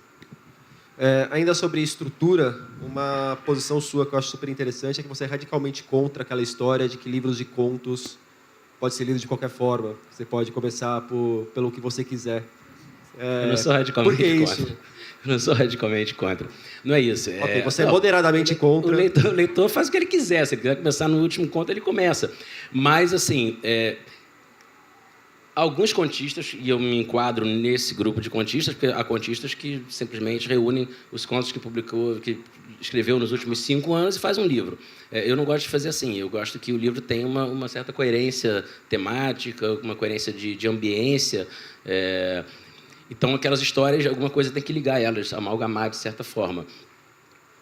Ainda sobre estrutura, uma posição sua que eu acho super interessante é que você é radicalmente contra aquela história de que livros de contos pode ser lido de qualquer forma. Você pode começar pelo que você quiser. Eu não sou radicalmente por que contra. Isso? Eu não sou radicalmente contra. Não é isso. Okay, você é moderadamente contra. O leitor faz o que ele quiser. Se ele quiser começar no último conto, ele começa. Mas, assim, alguns contistas, e eu me enquadro nesse grupo de contistas, porque há contistas que simplesmente reúnem os contos que escreveu nos últimos 5 anos e faz um livro. Eu não gosto de fazer assim. Eu gosto que o livro tenha uma certa coerência temática, uma coerência de ambiência. Então, aquelas histórias, alguma coisa tem que ligar elas, amalgamar de certa forma.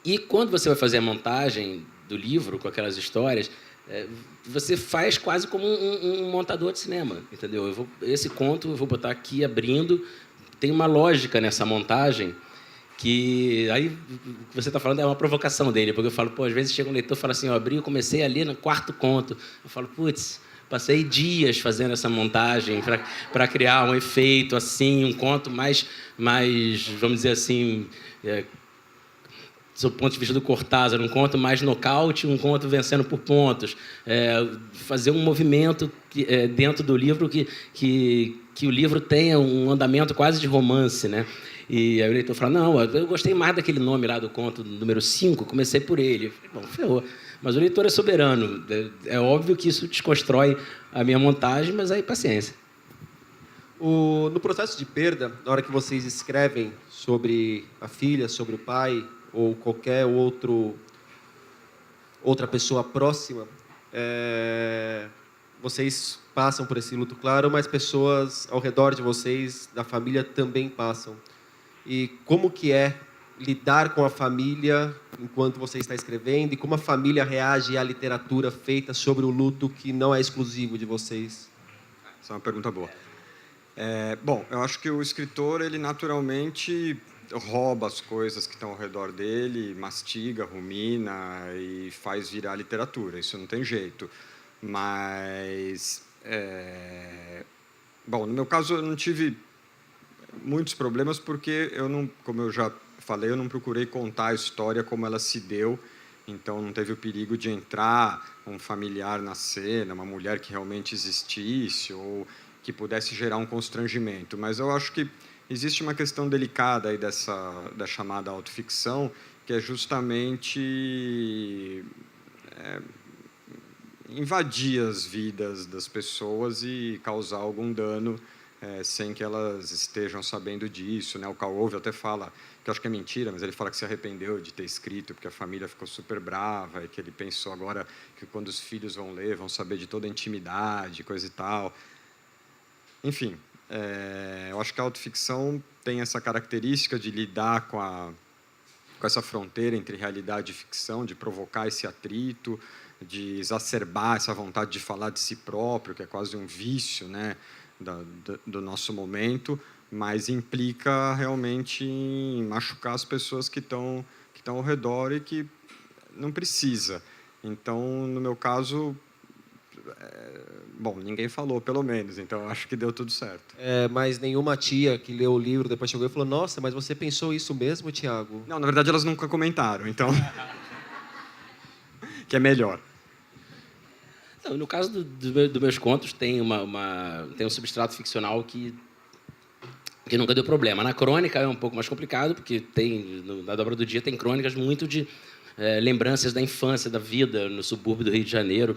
E quando você vai fazer a montagem do livro com aquelas histórias, você faz quase como um montador de cinema, entendeu? Esse conto eu vou botar aqui abrindo, tem uma lógica nessa montagem que aí o que você está falando é uma provocação dele, porque eu falo, às vezes chega um leitor e fala assim, eu abri, eu comecei ali no 4º conto, eu falo, putz, Passei dias fazendo essa montagem para criar um efeito assim, um conto mais vamos dizer assim, do ponto de vista do Cortázar, um conto mais nocaute, um conto vencendo por pontos, fazer um movimento dentro do livro que o livro tenha um andamento quase de romance, né? E aí o leitor fala, não, eu gostei mais daquele nome lá do conto número 5, comecei por ele. Eu falei, bom, ferrou. Mas o leitor é soberano. É óbvio que isso desconstrói a minha montagem, mas aí paciência. No processo de perda, na hora que vocês escrevem sobre a filha, sobre o pai, ou qualquer outra pessoa próxima, vocês passam por esse luto, claro, mas pessoas ao redor de vocês, da família, também passam. E como que é lidar com a família enquanto você está escrevendo e como a família reage à literatura feita sobre o luto que não é exclusivo de vocês? Essa é uma pergunta boa. Bom, eu acho que o escritor, ele naturalmente rouba as coisas que estão ao redor dele, mastiga, rumina e faz virar literatura. Isso não tem jeito. Mas, bom, no meu caso, eu não tive muitos problemas porque eu não, como eu já falei, eu não procurei contar a história como ela se deu, então não teve o perigo de entrar um familiar na cena, uma mulher que realmente existisse ou que pudesse gerar um constrangimento. Mas eu acho que existe uma questão delicada aí da chamada autoficção, que é justamente invadir as vidas das pessoas e causar algum dano sem que elas estejam sabendo disso, né? O Karl Ove até fala, que eu acho que é mentira, mas ele fala que se arrependeu de ter escrito porque a família ficou super brava e que ele pensou agora que quando os filhos vão ler, vão saber de toda a intimidade, coisa e tal. Enfim, eu acho que a autoficção tem essa característica de lidar com essa fronteira entre realidade e ficção, de provocar esse atrito, de exacerbar essa vontade de falar de si próprio, que é quase um vício, né, do nosso momento, mas implica realmente em machucar as pessoas que estão ao redor e que não precisa. Então, no meu caso, bom, ninguém falou, pelo menos, então acho que deu tudo certo. Mas nenhuma tia que leu o livro depois chegou e falou, nossa, mas você pensou isso mesmo, Tiago? Não, na verdade, elas nunca comentaram, então... que é melhor. No caso dos meus contos, tem um substrato ficcional que nunca deu problema. Na crônica é um pouco mais complicado, porque na Dobra do Dia tem crônicas muito de lembranças da infância, da vida no subúrbio do Rio de Janeiro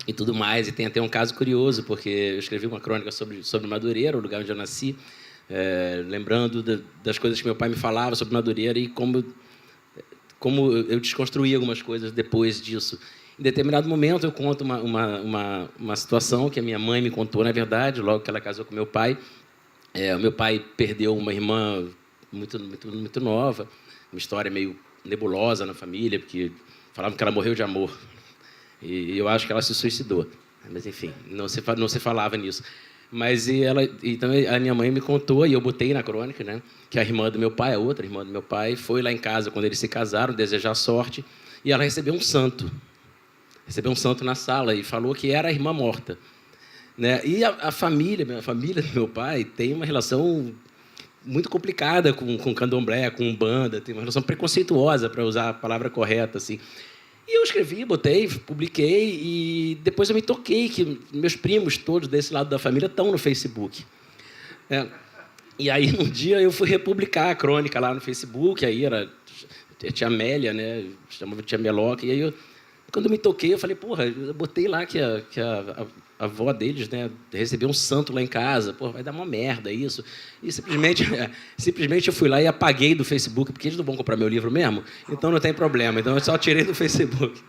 e tudo mais. E tem até um caso curioso, porque eu escrevi uma crônica sobre Madureira, o lugar onde eu nasci, lembrando das coisas que meu pai me falava sobre Madureira e como eu desconstruí algumas coisas depois disso. Em determinado momento, eu conto uma situação que a minha mãe me contou, na verdade, logo que ela casou com meu pai. O meu pai perdeu uma irmã muito, muito, muito nova, uma história meio nebulosa na família, porque falavam que ela morreu de amor. E eu acho que ela se suicidou. Mas, enfim, não se falava nisso. Mas então a minha mãe me contou, e eu botei na crônica, né, que a irmã do meu pai, a outra irmã do meu pai, foi lá em casa quando eles se casaram, desejar sorte, e ela recebeu um santo. Recebeu um santo na sala e falou que era a irmã morta, né? E a família do meu pai tem uma relação muito complicada com candomblé, com umbanda, tem uma relação preconceituosa, para usar a palavra correta, assim. E eu escrevi, botei, publiquei, e depois eu me toquei que meus primos todos desse lado da família estão no Facebook. E aí, um dia, eu fui republicar a crônica lá no Facebook, aí tinha Amélia, né? Chamava Tia Meloca, e aí quando eu me toquei, eu falei, porra, eu botei lá que a avó deles, né, recebeu um santo lá em casa, porra, vai dar uma merda isso. E simplesmente eu fui lá e apaguei do Facebook, porque eles não vão comprar meu livro mesmo, então não tem problema. Então eu só tirei do Facebook.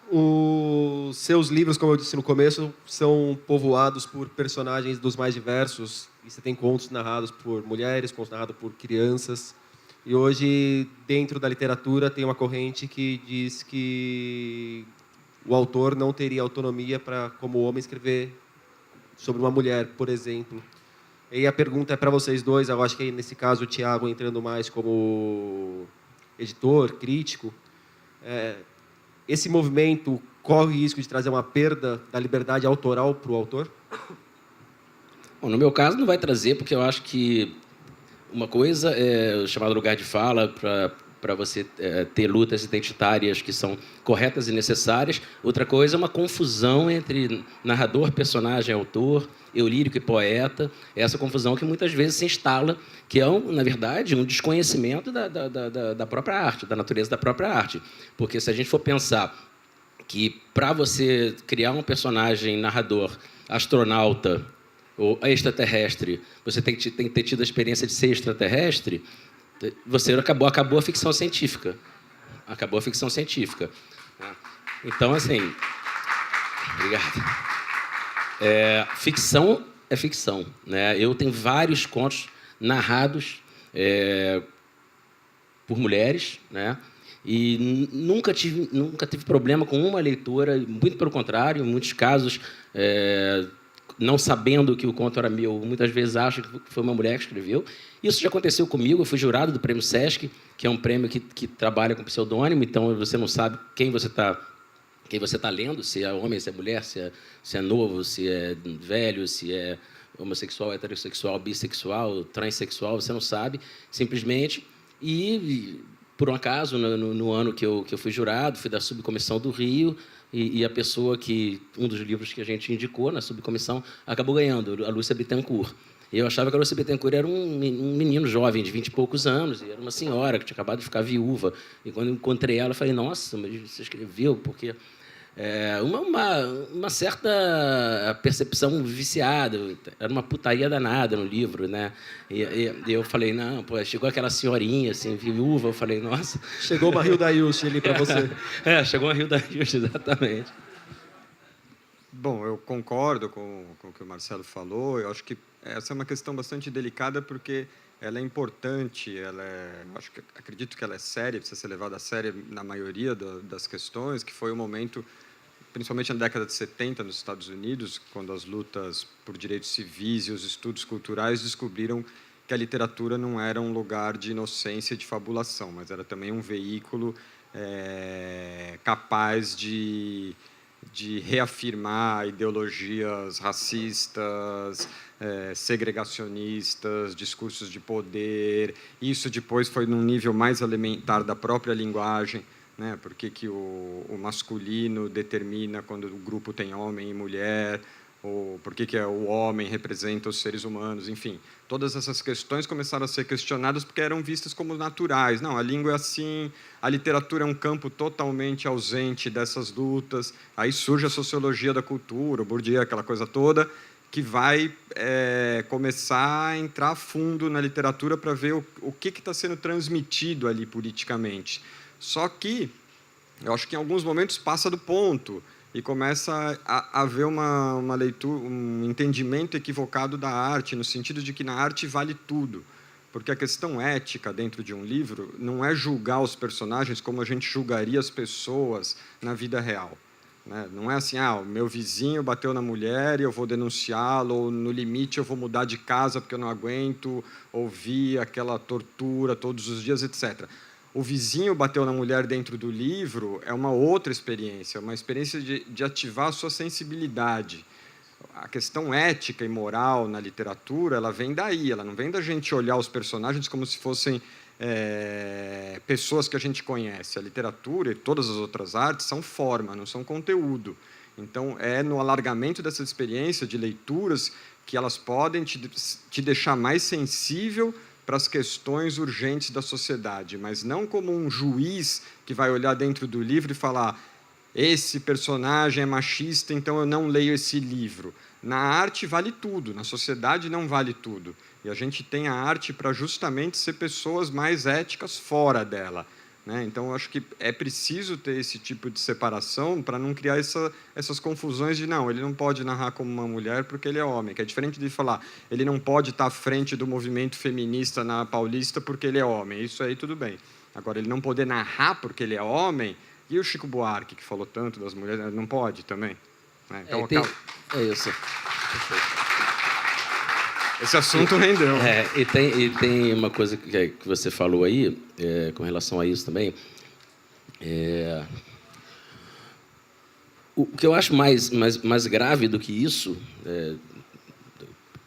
Os seus livros, como eu disse no começo, são povoados por personagens dos mais diversos. E você tem contos narrados por mulheres, contos narrados por crianças. E hoje, dentro da literatura, tem uma corrente que diz que o autor não teria autonomia para, como homem, escrever sobre uma mulher, por exemplo. E a pergunta é para vocês dois, eu acho que nesse caso o Tiago entrando mais como editor, crítico. Esse movimento corre o risco de trazer uma perda da liberdade autoral para o autor? Bom, no meu caso, não vai trazer, porque eu acho que uma coisa é o chamado lugar de fala para você ter lutas identitárias que são corretas e necessárias. Outra coisa é uma confusão entre narrador, personagem, autor, eu lírico e poeta. Essa confusão que muitas vezes se instala, que é, na verdade, um desconhecimento da própria arte, da natureza da própria arte. Porque se a gente for pensar que para você criar um personagem narrador, astronauta ou extraterrestre, você tem que ter tido a experiência de ser extraterrestre, você acabou a ficção científica. Acabou a ficção científica. Então, assim... Obrigado. Ficção é ficção, né? Eu tenho vários contos narrados por mulheres, né? E nunca tive problema com uma leitora, muito pelo contrário, em muitos casos... não sabendo que o conto era meu, muitas vezes acham que foi uma mulher que escreveu. Isso já aconteceu comigo, eu fui jurado do Prêmio Sesc, que é um prêmio que trabalha com pseudônimo, então você não sabe quem você está lendo, se é homem, se é mulher, se é novo, se é velho, se é homossexual, heterossexual, bissexual, transexual, você não sabe, simplesmente. E por um acaso, no ano que eu fui jurado, fui da subcomissão do Rio, e a pessoa um dos livros que a gente indicou na subcomissão, acabou ganhando, a Lúcia Bittencourt. Eu achava que a Lúcia Bittencourt era um menino jovem, de 20 e poucos anos, e era uma senhora que tinha acabado de ficar viúva. E quando eu encontrei ela, eu falei, nossa, mas você escreveu? Porque uma certa percepção viciada, era uma putaria danada no livro, né? E eu falei, não, pô, chegou aquela senhorinha, assim, viúva, eu falei, nossa... Chegou o barril da Ilse ali para você. Chegou o barril da Ilse, exatamente. Bom, eu concordo com o que o Marcelo falou. Eu acho que essa é uma questão bastante delicada porque ela é importante. Acredito que ela é séria, precisa ser levada a sério na maioria das questões, que foi o momento, principalmente na década de 70, nos Estados Unidos, quando as lutas por direitos civis e os estudos culturais descobriram que a literatura não era um lugar de inocência e de fabulação, mas era também um veículo capaz de reafirmar ideologias racistas, segregacionistas, discursos de poder. Isso depois foi num nível mais elementar da própria linguagem, né? Por que o masculino determina quando o grupo tem homem e mulher, ou por que o homem representa os seres humanos, enfim. Todas essas questões começaram a ser questionadas porque eram vistas como naturais. Não, a língua é assim, a literatura é um campo totalmente ausente dessas lutas. Aí surge a sociologia da cultura, o Bourdieu, aquela coisa toda, que vai começar a entrar a fundo na literatura para ver o que está sendo transmitido ali politicamente. Só que eu acho que em alguns momentos passa do ponto e começa a haver uma leitura, um entendimento equivocado da arte, no sentido de que na arte vale tudo. Porque a questão ética dentro de um livro não é julgar os personagens como a gente julgaria as pessoas na vida real. Né? Não é assim, o meu vizinho bateu na mulher e eu vou denunciá-lo, ou no limite eu vou mudar de casa porque eu não aguento ouvir aquela tortura todos os dias, etc. O vizinho bateu na mulher dentro do livro é uma outra experiência, uma experiência de ativar a sua sensibilidade. A questão ética e moral na literatura, ela vem daí, ela não vem da gente olhar os personagens como se fossem pessoas que a gente conhece. A literatura e todas as outras artes são forma, não são conteúdo. Então, é no alargamento dessa experiência de leituras que elas podem te deixar mais sensível para as questões urgentes da sociedade, mas não como um juiz que vai olhar dentro do livro e falar esse personagem é machista, então eu não leio esse livro. Na arte vale tudo, na sociedade não vale tudo. E a gente tem a arte para justamente ser pessoas mais éticas fora dela. Né? Então, eu acho que é preciso ter esse tipo de separação para não criar essas confusões de, não, ele não pode narrar como uma mulher porque ele é homem, que é diferente de falar, ele não pode estar à frente do movimento feminista na Paulista porque ele é homem. Isso aí tudo bem. Agora, ele não poder narrar porque ele é homem, e o Chico Buarque, que falou tanto das mulheres, não pode também? Né? Então, é isso. Esse assunto rendeu. E tem uma coisa que você falou aí, com relação a isso também. O que eu acho mais grave do que isso,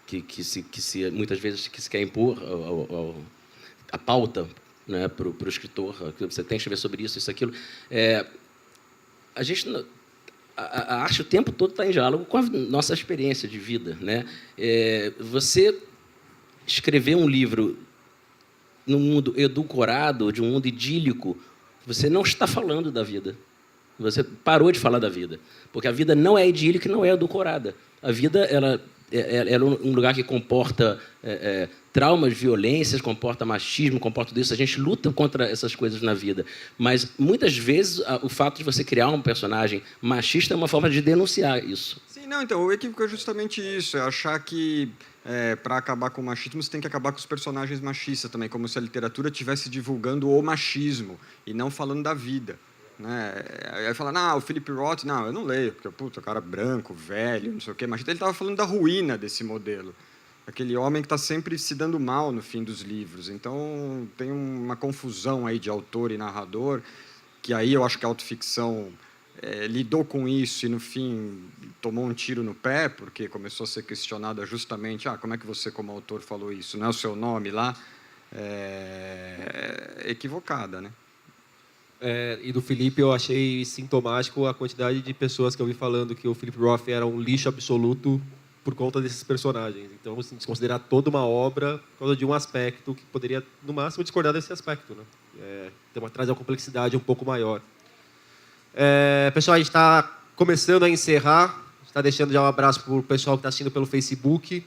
que se muitas vezes que se quer impor a pauta, né, para o escritor, que você tem que escrever sobre isso, aquilo, a gente... A arte o tempo todo está em diálogo com a nossa experiência de vida, né? Você escrever um livro num mundo edulcorado, de um mundo idílico, você não está falando da vida. Você parou de falar da vida, porque a vida não é idílica e não é edulcorada. A vida ela é um lugar que comporta traumas, violências, comporta machismo, comporta tudo isso. A gente luta contra essas coisas na vida. Mas, muitas vezes, o fato de você criar um personagem machista é uma forma de denunciar isso. Sim, não, então, o equívoco é justamente isso, é achar que, para acabar com o machismo, você tem que acabar com os personagens machistas também, como se a literatura estivesse divulgando o machismo e não falando da vida. Né? Aí fala, o Philip Roth, não, eu não leio, porque o cara branco, velho, não sei o quê, mas ele estava falando da ruína desse modelo. Aquele homem que está sempre se dando mal no fim dos livros. Então, tem uma confusão aí de autor e narrador, que aí eu acho que a autoficção lidou com isso e, no fim, tomou um tiro no pé, porque começou a ser questionada justamente, como é que você, como autor, falou isso? Não é o seu nome lá? Equivocada, né? E do Felipe eu achei sintomático a quantidade de pessoas que eu vi falando que o Philip Roth era um lixo absoluto por conta desses personagens. Então, assim, desconsiderar toda uma obra por causa de um aspecto que poderia, no máximo, discordar desse aspecto. Né? Trazer uma complexidade um pouco maior. Pessoal, a gente está começando a encerrar. A gente está deixando já um abraço para o pessoal que está assistindo pelo Facebook.